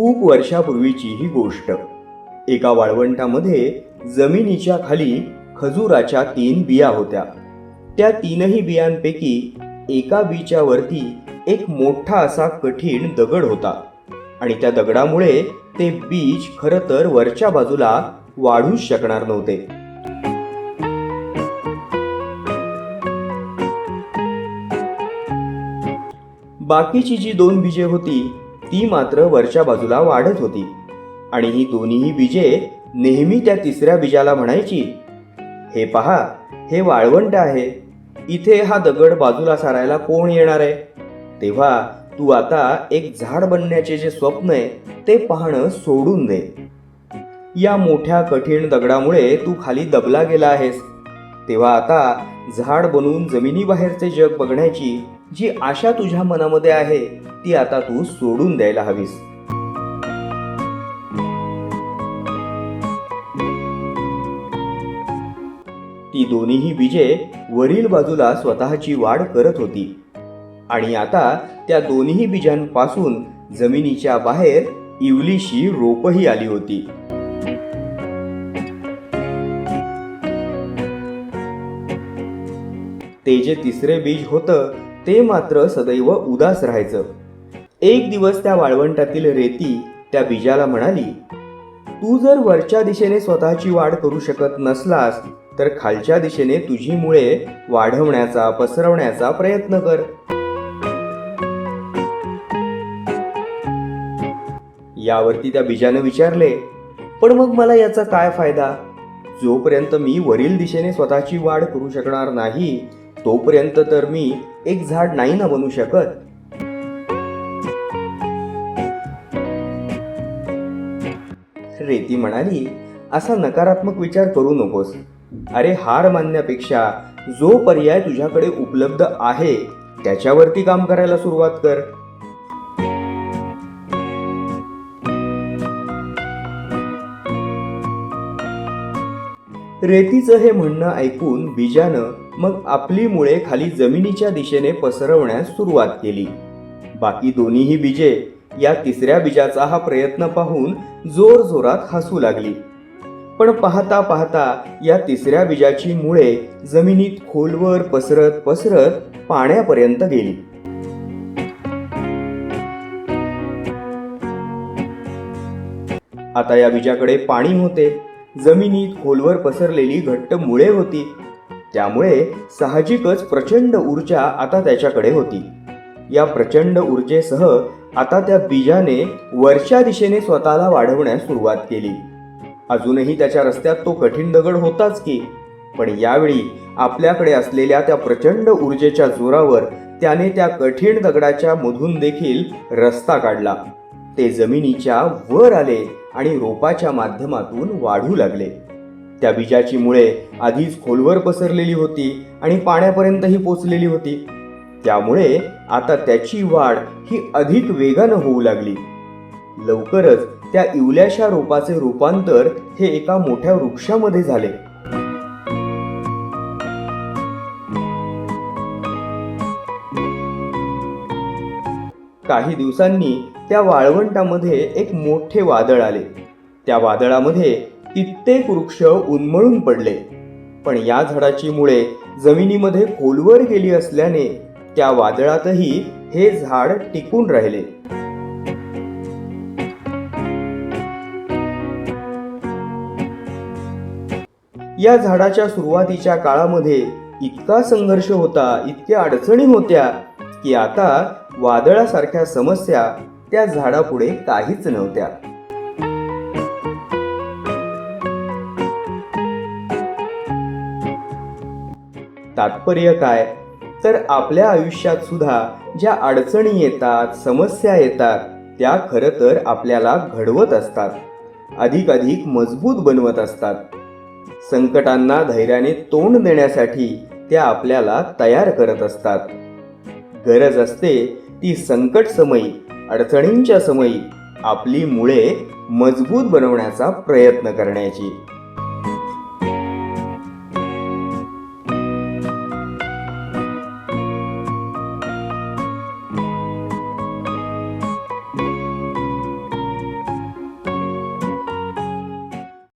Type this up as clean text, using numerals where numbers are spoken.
खूप वर्षापूर्वीची ही गोष्ट. एका वाळवंटामध्ये जमिनीच्या खाली खजुराच्या 3 बिया होत्या. त्या 3ही बियांपैकी एका बीच्या वरती एक मोठा असा कठीण दगड होता आणि त्या दगडामुळे ते बीज खरं तर वरच्या बाजूला वाढूच शकणार नव्हते. बाकीची जी 2 बीजे होती ती मात्र वरच्या बाजूला वाढत होती आणि ही दोन्हीही बीजे नेहमी त्या तिसऱ्या बीजाला म्हणायची, हे पहा, हे वाळवंट आहे, इथे हा दगड बाजूला सारायला कोण येणार आहे? तेव्हा तू आता एक झाड बनण्याचे जे स्वप्न आहे ते पाहणं सोडून दे. या मोठ्या कठीण दगडामुळे तू खाली दबला गेला आहेस. तेव्हा आता झाड बनून जमिनीबाहेरचे जग बघण्याची जी आशा तुझ्या मनामध्ये आहे ती आता तू सोडून द्यायला हवीस. ती दोन्हीही बीजे वरील बाजूला स्वतःची वाढ करत होती आणि आता त्या दोन्ही बीजांपासून जमिनीच्या बाहेर इवलीशी रोपही आली होती. ते जे तिसरे बीज होतं ते मात्र सदैव उदास राहायचं. एक दिवस त्या वाळवंटातील रेती त्या बीजाला म्हणाली, तू जर वरच्या दिशेने स्वतःची वाढ करू शकत नसलास तर खालच्या दिशेने तुझी मुळे वाढवण्याचा पसरवण्याचा प्रयत्न कर. यावरती त्या बीजाने विचारले, पण मग मला याचा काय फायदा? जोपर्यंत मी वरील दिशेने स्वतःची वाढ करू शकणार नाही तोपर्यंत तर मी एक झाड नाही ना बनू शकत. रेती म्हणाली, असा नकारात्मक विचार करू नकोस. अरे, हार मानण्यापेक्षा जो पर्याय तुझ्याकडे उपलब्ध आहे त्याच्यावरती काम करायला सुरुवात कर. रेतीचं हे म्हणणं ऐकून बीजानं मग आपली मुळे खाली जमिनीच्या दिशेने पसरवण्यास सुरुवात केली. बाकी दोन्हीही बीजे या तिसऱ्या बीजाचा हा प्रयत्न पाहून जोर जोरात हसू लागली. पण पाहता पाहता या तिसऱ्या बीजाची मुळे जमिनीत खोलवर पसरत पसरत पाण्यापर्यंत गेली. आता या बीजाकडे पाणी होते, जमिनीत खोलवर पसरलेली घट्ट मुळे होती, त्यामुळे साहजिकच प्रचंड ऊर्जा आता त्याच्याकडे होती. या प्रचंड ऊर्जेसह आता त्या बीजाने वरच्या दिशेने स्वतःला वाढवण्यास सुरुवात केली. अजूनही त्याच्या रस्त्यात तो कठीण दगड होताच की, पण यावेळी आपल्याकडे असलेल्या त्या प्रचंड ऊर्जेच्या जोरावर त्याने त्या कठीण दगडाच्या मधून देखील रस्ता काढला. ते जमिनीच्या वर आले आणि रोपाच्या माध्यमातून वाढू लागले. त्या बीजाची मुळे आधीच खोलवर पसरलेली होती आणि पाण्यापर्यंतही पोचलेली होती, त्यामुळे आता त्याची वाढ ही अधिक वेगानं होऊ लागली. लवकरच त्या इवल्याशा रोपाचे रूपांतर हे एका मोठ्या वृक्षामध्ये झाले. काही दिवसांनी त्या वाळवंटामध्ये एक मोठे वादळ आले. त्या वादळामध्ये कित्येक वृक्ष उन्मळून पडले, पण या झाडाची मुळे जमिनीमध्ये खोलवर गेली असल्याने त्या वादळातही हे झाड टिकून राहिले. या झाडाच्या सुरुवातीच्या काळामध्ये इतका संघर्ष होता, इतक्या अडचणी होत्या की आता वादळासारख्या समस्या त्या झाडापुढे काहीच नव्हत्या. तात्पर्य काय, तर आपल्या आयुष्यात सुद्धा ज्या अडचणी येतात, समस्या येतात, त्या खरं तर आपल्याला घडवत असतात, अधिक मजबूत बनवत असतात. संकटांना धैर्याने तोंड देण्यासाठी त्या आपल्याला तयार करत असतात. गरज असते ती संकट समयी, अडचणींच्या समयी आपली मुळे मजबूत बनवण्याचा प्रयत्न करण्याची.